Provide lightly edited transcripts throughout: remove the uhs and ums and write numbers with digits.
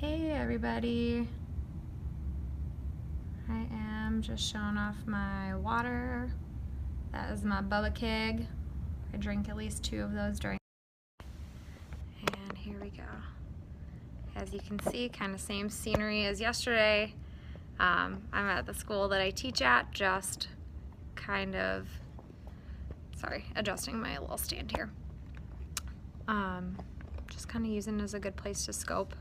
Hey everybody, I am just showing off my water. That is my Bubba Keg. I drink at least 2 of those during. And here we go. As you can see, kind of same scenery as yesterday. I'm at the school that I teach at, just kind of, adjusting my little stand here. Just kind of using it as a good place to scope.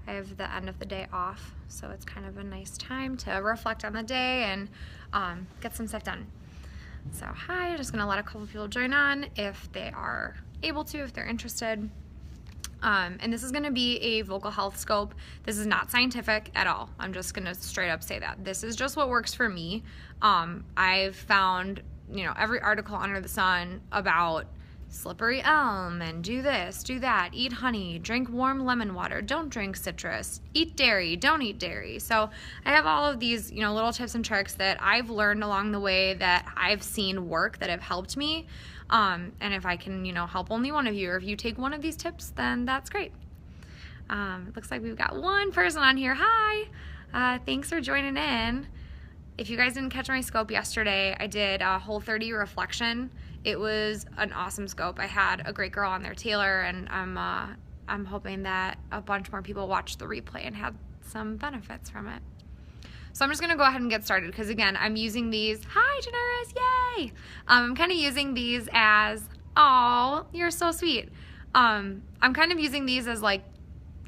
I have the end of the day off, so it's kind of a nice time to reflect on the day and get some stuff done. So hi, just gonna let a couple people join on if they are able to, if they're interested. And this is gonna be a vocal health scope. This is not scientific at all. I'm just gonna straight up say that. This is just what works for me. I've found, every article under the sun about slippery elm and do this, do that, eat honey, drink warm lemon water, don't drink citrus, eat dairy, don't eat dairy. So I have all of these, little tips and tricks that I've learned along the way that I've seen work that have helped me. And if I can, help only one of you, or if you take one of these tips, then that's great. It looks like we've got one person on here. Hi, thanks for joining in. If you guys didn't catch my scope yesterday, I did a Whole30 reflection. It was an awesome scope. I had a great girl on there, Taylor, and I'm hoping that a bunch more people watched the replay and had some benefits from it. So I'm just gonna go ahead and get started because again, I'm using these. Hi, Generous, yay! I'm kind of using these as, oh, you're so sweet. I'm kind of using these as like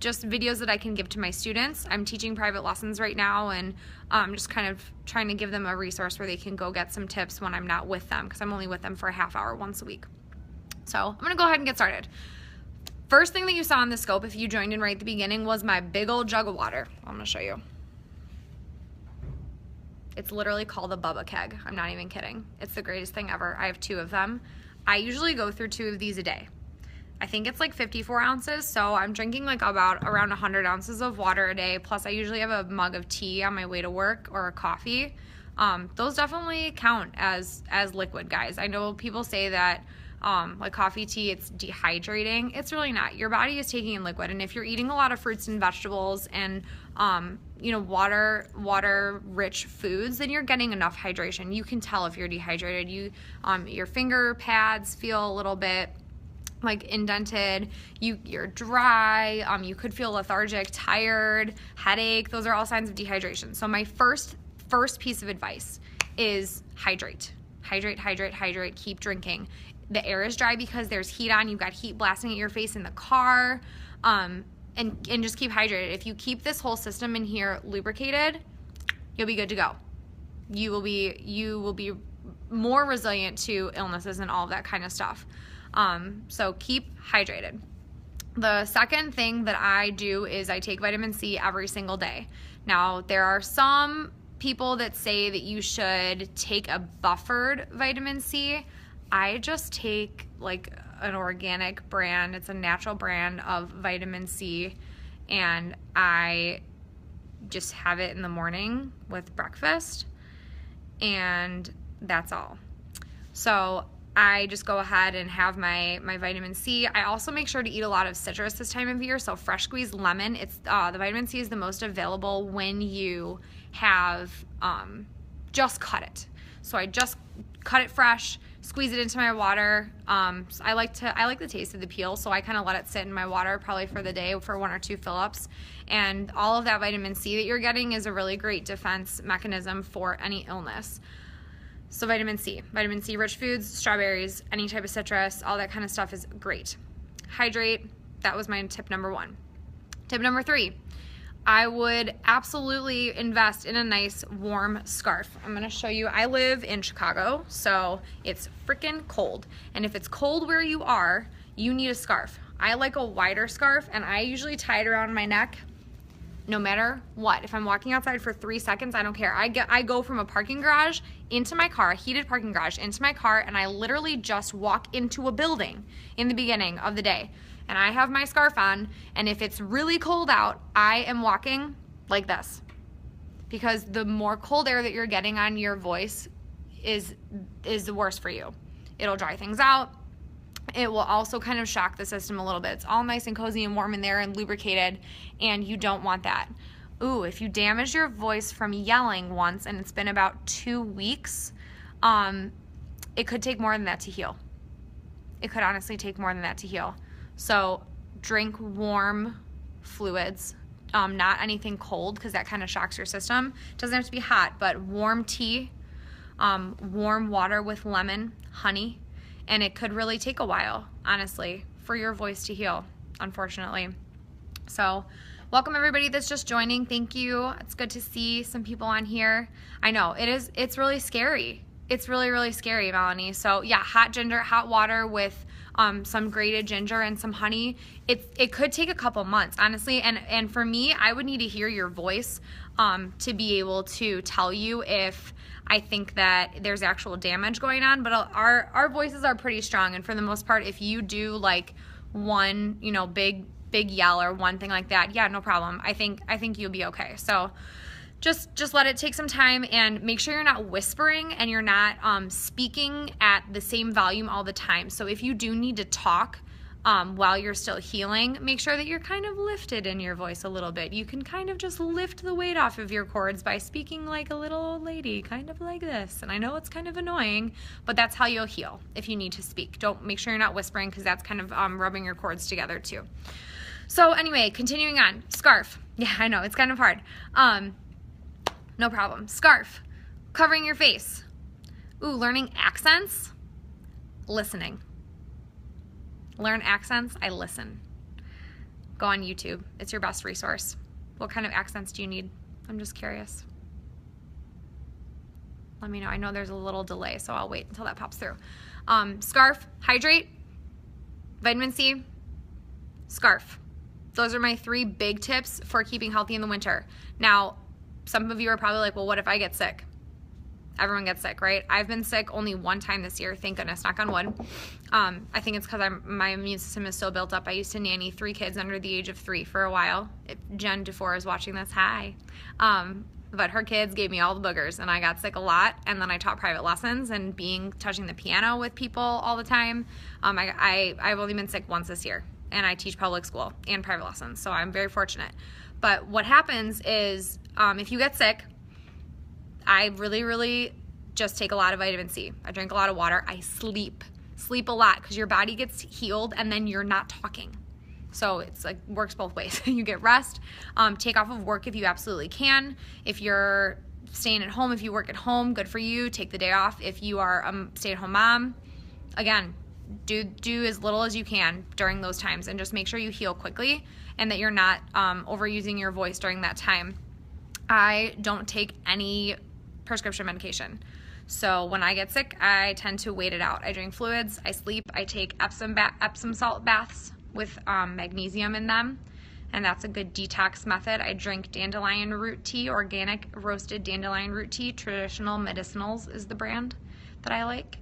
just videos that I can give to my students. I'm teaching private lessons right now, and I'm just kind of trying to give them a resource where they can go get some tips when I'm not with them, because I'm only with them for a half hour once a week. So I'm gonna go ahead and get started. First thing that you saw in the scope, if you joined in right at the beginning, was my big old jug of water. I'm gonna show you. It's literally called a Bubba Keg. I'm not even kidding. It's the greatest thing ever. I have 2 of them. I usually go through 2 of these a day. I think it's like 54 ounces, so I'm drinking like around 100 ounces of water a day, plus I usually have a mug of tea on my way to work or a coffee. Those definitely count as liquid, guys. I know people say that like coffee, tea, it's dehydrating. It's really not. Your body is taking in liquid, and if you're eating a lot of fruits and vegetables and water-rich foods, then you're getting enough hydration. You can tell if you're dehydrated. Your finger pads feel a little bit like indented, you're dry, you could feel lethargic, tired, headache. Those are all signs of dehydration. So my first piece of advice is hydrate. Hydrate, keep drinking. The air is dry because there's heat on, you've got heat blasting at your face in the car, and just keep hydrated. If you keep this whole system in here lubricated, you'll be good to go. You will be more resilient to illnesses and all of that kind of stuff. So keep hydrated. The second thing that I do is I take vitamin C every single day. Now, there are some people that say that you should take a buffered vitamin C. I just take like an organic brand. It's a natural brand of vitamin C, and I just have it in the morning with breakfast, and that's all. So I just go ahead and have my vitamin C. I also make sure to eat a lot of citrus this time of year, so fresh squeezed lemon. It's the vitamin C is the most available when you have just cut it. So I just cut it fresh, squeeze it into my water. I like the taste of the peel, so I kind of let it sit in my water probably for the day for 1 or 2 fill-ups. And all of that vitamin C that you're getting is a really great defense mechanism for any illness. So vitamin C rich foods, strawberries, any type of citrus, all that kind of stuff is great. Hydrate, that was my tip number 1. Tip number 3, I would absolutely invest in a nice warm scarf. I'm gonna show you, I live in Chicago, so it's freaking cold. And if it's cold where you are, you need a scarf. I like a wider scarf, and I usually tie it around my neck no matter what. If I'm walking outside for 3 seconds, I don't care. I go from a parking garage into my car, a heated parking garage, into my car, and I literally just walk into a building in the beginning of the day. And I have my scarf on, and if it's really cold out, I am walking like this. Because the more cold air that you're getting on your voice is the worse for you. It'll dry things out. it will also kind of shock the system a little bit. It's all nice and cozy and warm in there and lubricated, and you don't want that. Ooh, if you damage your voice from yelling once and it's been about 2 weeks, it could take more than that to heal. It could honestly take more than that to heal. So drink warm fluids, not anything cold, because that kind of shocks your system. It doesn't have to be hot, but warm tea, warm water with lemon, honey, and it could really take a while, honestly, for your voice to heal, unfortunately. So welcome everybody that's just joining. Thank you. It's good to see some people on here. I know it's really scary. It's really, really scary, Melanie. So yeah, hot ginger, hot water with some grated ginger and some honey. It could take a couple months, honestly. And for me, I would need to hear your voice to be able to tell you if I think that there's actual damage going on. But our voices are pretty strong, and for the most part, if you do like one, big yell or one thing like that, yeah, no problem. I think you'll be okay. So just let it take some time, and make sure you're not whispering and you're not speaking at the same volume all the time. So if you do need to talk while you're still healing, make sure that you're kind of lifted in your voice a little bit. You can kind of just lift the weight off of your cords by speaking like a little old lady, kind of like this. And I know it's kind of annoying, but that's how you'll heal if you need to speak. Make sure you're not whispering, because that's kind of rubbing your cords together too. So anyway, continuing on, scarf. Yeah, I know, it's kind of hard. No problem. Scarf, covering your face. Ooh, learning accents, listening. Learn accents, I listen. Go on YouTube. It's your best resource. What kind of accents do you need? I'm just curious. Let me know. I know there's a little delay, so I'll wait until that pops through. Scarf, hydrate, vitamin C, scarf. Those are my 3 big tips for keeping healthy in the winter. Now, some of you are probably like, well, what if I get sick? Everyone gets sick, right? I've been sick only one time this year, thank goodness, knock on wood. I think it's because my immune system is so built up. I used to nanny 3 kids under the age of 3 for a while. If Jen Dufour is watching this, hi. But her kids gave me all the boogers, and I got sick a lot, and then I taught private lessons, and touching the piano with people all the time. I've only been sick once this year, and I teach public school and private lessons, so I'm very fortunate. But what happens is, if you get sick, I really, really just take a lot of vitamin C. I drink a lot of water. I sleep a lot, because your body gets healed and then you're not talking. So it's like works both ways. You get rest. Take off of work if you absolutely can. If you're staying at home, if you work at home, good for you. Take the day off. If you are a stay-at-home mom, again, do as little as you can during those times, and just make sure you heal quickly and that you're not overusing your voice during that time. I don't take any prescription medication. So when I get sick, I tend to wait it out. I drink fluids, I sleep, I take Epsom salt baths with magnesium in them, and that's a good detox method. I drink dandelion root tea, organic roasted dandelion root tea. Traditional Medicinals is the brand that I like.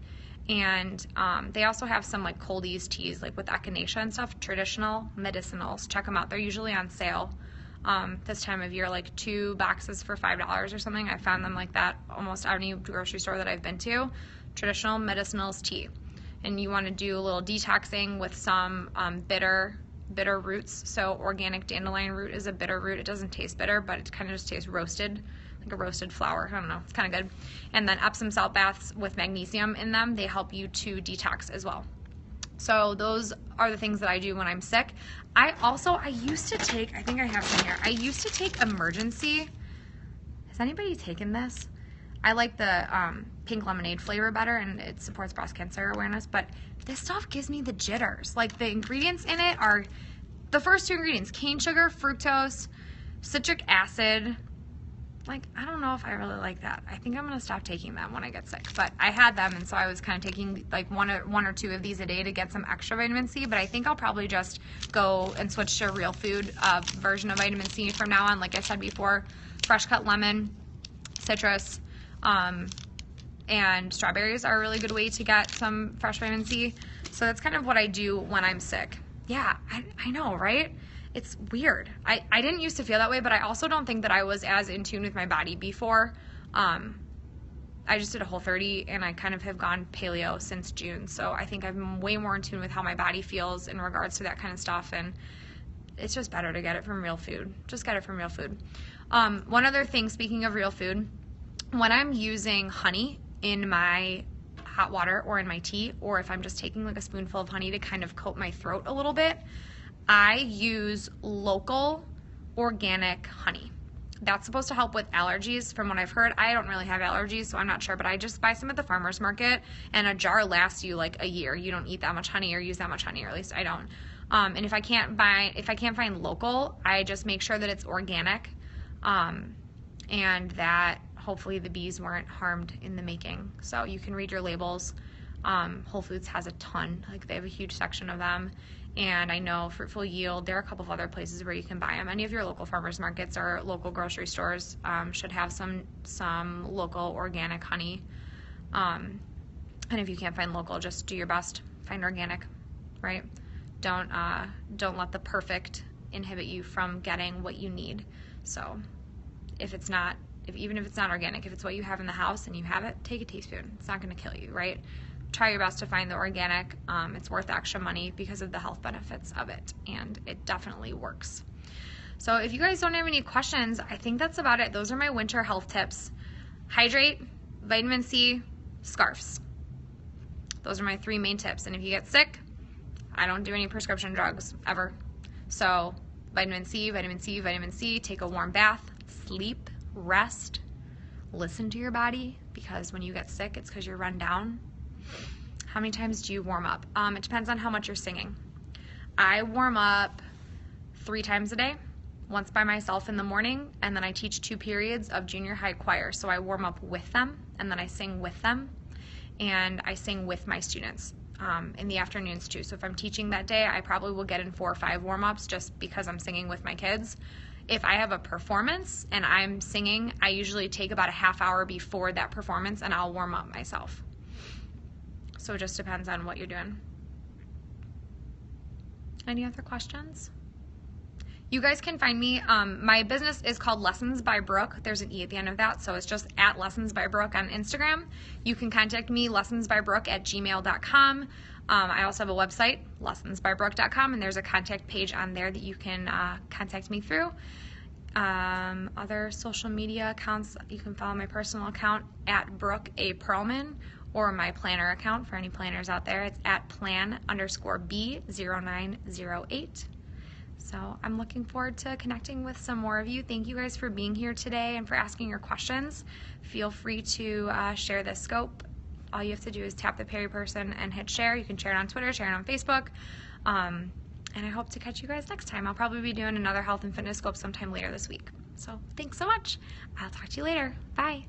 And they also have some like cold ease teas, like with echinacea and stuff. Traditional Medicinals, check them out. They're usually on sale this time of year, like 2 boxes for $5 or something. I found them like that almost any grocery store that I've been to. Traditional Medicinals tea. And you want to do a little detoxing with some bitter roots. So organic dandelion root is a bitter root. It doesn't taste bitter, but it kind of just tastes roasted, like a roasted flour. I don't know. It's kind of good. And then Epsom salt baths with magnesium in them. They help you to detox as well. So those are the things that I do when I'm sick. I used to take, I think I have some here. I used to take Emergency. Has anybody taken this? I like the pink lemonade flavor better, and it supports breast cancer awareness, but this stuff gives me the jitters. Like, the ingredients in it are the first 2 ingredients: cane sugar, fructose, citric acid. Like, I don't know if I really like that. I think I'm gonna stop taking them when I get sick, but I had them, and so I was kind of taking like one or 2 of these a day to get some extra vitamin C. But I think I'll probably just go and switch to a real food version of vitamin C from now on. Like I said before, fresh cut lemon, citrus, and strawberries are a really good way to get some fresh vitamin C. So that's kind of what I do when I'm sick. Yeah, I know, right? It's weird. I didn't used to feel that way, but I also don't think that I was as in tune with my body before. I I just did a Whole30 and I kind of have gone paleo since June. So I think I'm way more in tune with how my body feels in regards to that kind of stuff. And it's just better to get it from real food. Just get it from real food. One other thing, speaking of real food, when I'm using honey in my hot water or in my tea, or if I'm just taking like a spoonful of honey to kind of coat my throat a little bit, I use local organic honey. That's supposed to help with allergies from what I've heard. I don't really have allergies, so I'm not sure, but I just buy some at the farmer's market, and a jar lasts you like a year. You don't eat that much honey or use that much honey, or at least I don't. And if I can't find local, I just make sure that it's organic, and that hopefully the bees weren't harmed in the making. So you can read your labels. Whole Foods has a ton, like they have a huge section of them. And I know Fruitful Yield, there are a couple of other places where you can buy them. Any of your local farmers markets or local grocery stores should have some local organic honey. And if you can't find local, just do your best, find organic, right? Don't let the perfect inhibit you from getting what you need. So even if it's not organic, if it's what you have in the house and you have it, take a teaspoon. It's not going to kill you, right? Try your best to find the organic. It's worth the extra money because of the health benefits of it, and it definitely works. So if you guys don't have any questions, I think that's about it. Those are my winter health tips. Hydrate, vitamin C, scarves. Those are my 3 main tips. And if you get sick, I don't do any prescription drugs ever. So vitamin C, vitamin C, vitamin C, take a warm bath, sleep, rest, listen to your body, because when you get sick, it's because you're run down. How many times do you warm up? It depends on how much you're singing. I warm up 3 times a day, once by myself in the morning, and then I teach 2 periods of junior high choir. So I warm up with them, and then I sing with them, and I sing with my students in the afternoons too. So if I'm teaching that day, I probably will get in 4 or 5 warm-ups just because I'm singing with my kids. If I have a performance and I'm singing, I usually take about a half hour before that performance and I'll warm up myself. So it just depends on what you're doing. Any other questions? You guys can find me. My business is called Lessons by Brooke. There's an E at the end of that, so it's just at Lessons by Brooke on Instagram. You can contact me, lessonsbybrooke@gmail.com. I also have a website, lessonsbybrooke.com, and there's a contact page on there that you can contact me through. Other social media accounts, you can follow my personal account at BrookePerlman, or my planner account for any planners out there. It's at plan_B0908. So I'm looking forward to connecting with some more of you. Thank you guys for being here today and for asking your questions. Feel free to share this scope. All you have to do is tap the Perry person and hit share. You can share it on Twitter, share it on Facebook. And I hope to catch you guys next time. I'll probably be doing another health and fitness scope sometime later this week. So thanks so much. I'll talk to you later. Bye.